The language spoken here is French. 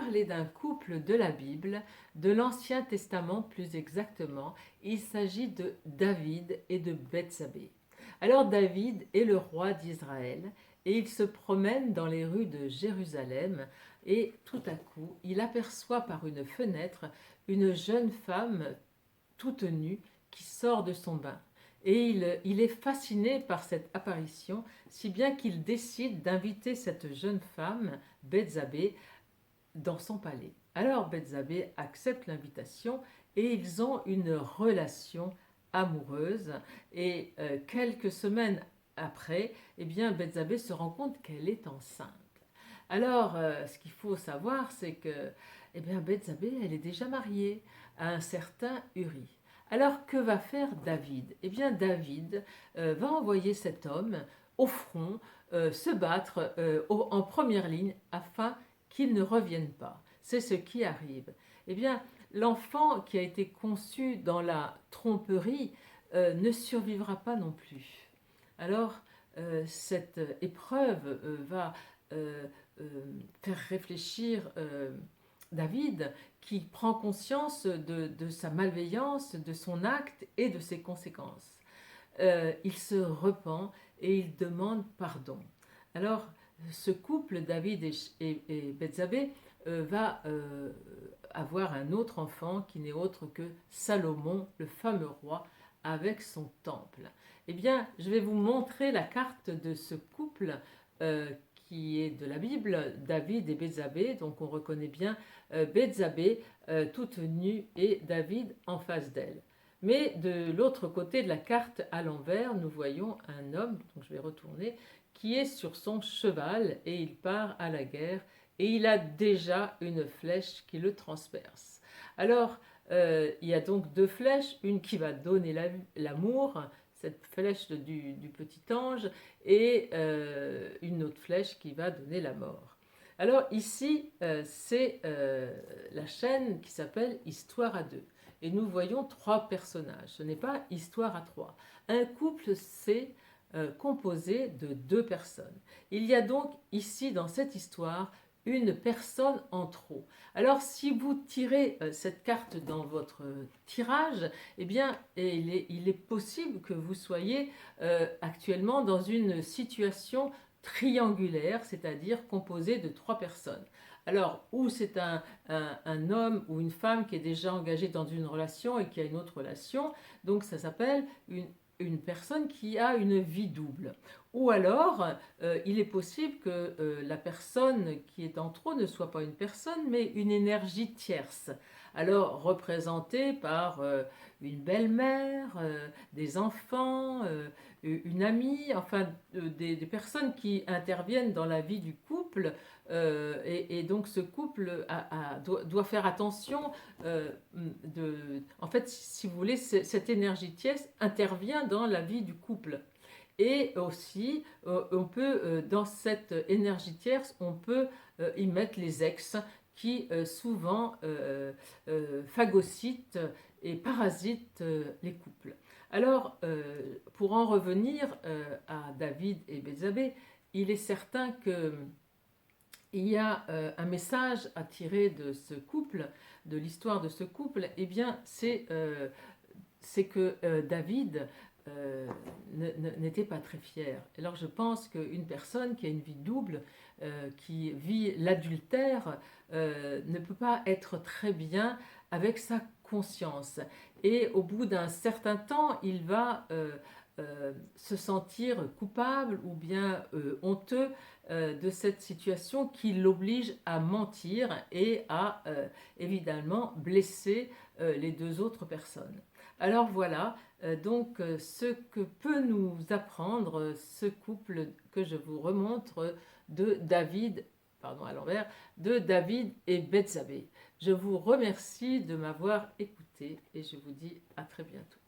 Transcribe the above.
parler d'un couple de la Bible, de l'Ancien Testament plus exactement. Il s'agit de David et de Bethsabée. Alors David est le roi d'Israël et il se promène dans les rues de Jérusalem et tout à coup il aperçoit par une fenêtre une jeune femme toute nue qui sort de son bain. Et il est fasciné par cette apparition, si bien qu'il décide d'inviter cette jeune femme, Bethsabée, dans son palais. Alors Bethsabée accepte l'invitation et ils ont une relation amoureuse. Et quelques semaines après, eh bien, Bethsabée se rend compte qu'elle est enceinte. Alors, ce qu'il faut savoir, c'est que eh bien, Bethsabée, elle est déjà mariée à un certain Uri. Alors, que va faire David? Eh bien, David va envoyer cet homme au front, se battre en première ligne afin qu'il ne revienne pas. C'est ce qui arrive. Eh bien, l'enfant qui a été conçu dans la tromperie ne survivra pas non plus. Alors, cette épreuve va euh, faire réfléchir David, qui prend conscience de sa malveillance, de son acte et de ses conséquences. Il se repent et il demande pardon. Alors, ce couple, David et Bethsabée, va avoir un autre enfant qui n'est autre que Salomon, le fameux roi, avec son temple. Eh bien, je vais vous montrer la carte de ce couple qui est de la Bible, David et Bethsabée. Donc on reconnaît bien Bethsabée toute nue et David en face d'elle. Mais de l'autre côté de la carte à l'envers, nous voyons un homme, donc je vais retourner, qui est sur son cheval et il part à la guerre et il a déjà une flèche qui le transperce. Alors, il y a donc deux flèches, une qui va donner l'amour, cette flèche du petit ange, et une autre flèche qui va donner la mort. Alors ici, c'est la chaîne qui s'appelle Histoire à deux. Et nous voyons trois personnages. Ce n'est pas Histoire à trois. Un couple, c'est composé de deux personnes. Il y a donc ici, dans cette histoire, une personne en trop. Alors, si vous tirez cette carte dans votre tirage, eh bien, il est possible que vous soyez actuellement dans une situation triangulaire, c'est-à-dire composée de trois personnes. Alors, ou c'est un homme ou une femme qui est déjà engagé dans une relation et qui a une autre relation, donc ça s'appelle une personne qui a une vie double. Ou alors, il est possible que la personne qui est en trop ne soit pas une personne, mais une énergie tierce. Alors, représentée par une belle-mère, des enfants, une amie, enfin des personnes qui interviennent dans la vie du couple. Et donc ce couple doit faire attention. En fait, si vous voulez, cette énergie tierce intervient dans la vie du couple. Et aussi, on peut, dans cette énergie tierce, on peut y mettre les ex qui souvent phagocytent et parasitent les couples. Alors, pour en revenir à David et Bethsabée, il est certain que il y a un message à tirer de ce couple, de l'histoire de ce couple. Eh bien, c'est que David n'était pas très fier. Alors je pense qu'une personne qui a une vie double, qui vit l'adultère, ne peut pas être très bien avec sa conscience. Et au bout d'un certain temps, il va se sentir coupable ou bien honteux de cette situation qui l'oblige à mentir et à évidemment blesser les deux autres personnes. Alors voilà, donc ce que peut nous apprendre ce couple que je vous remontre de David, pardon à l'envers, de David et Bethsabée. Je vous remercie de m'avoir écouté et je vous dis à très bientôt.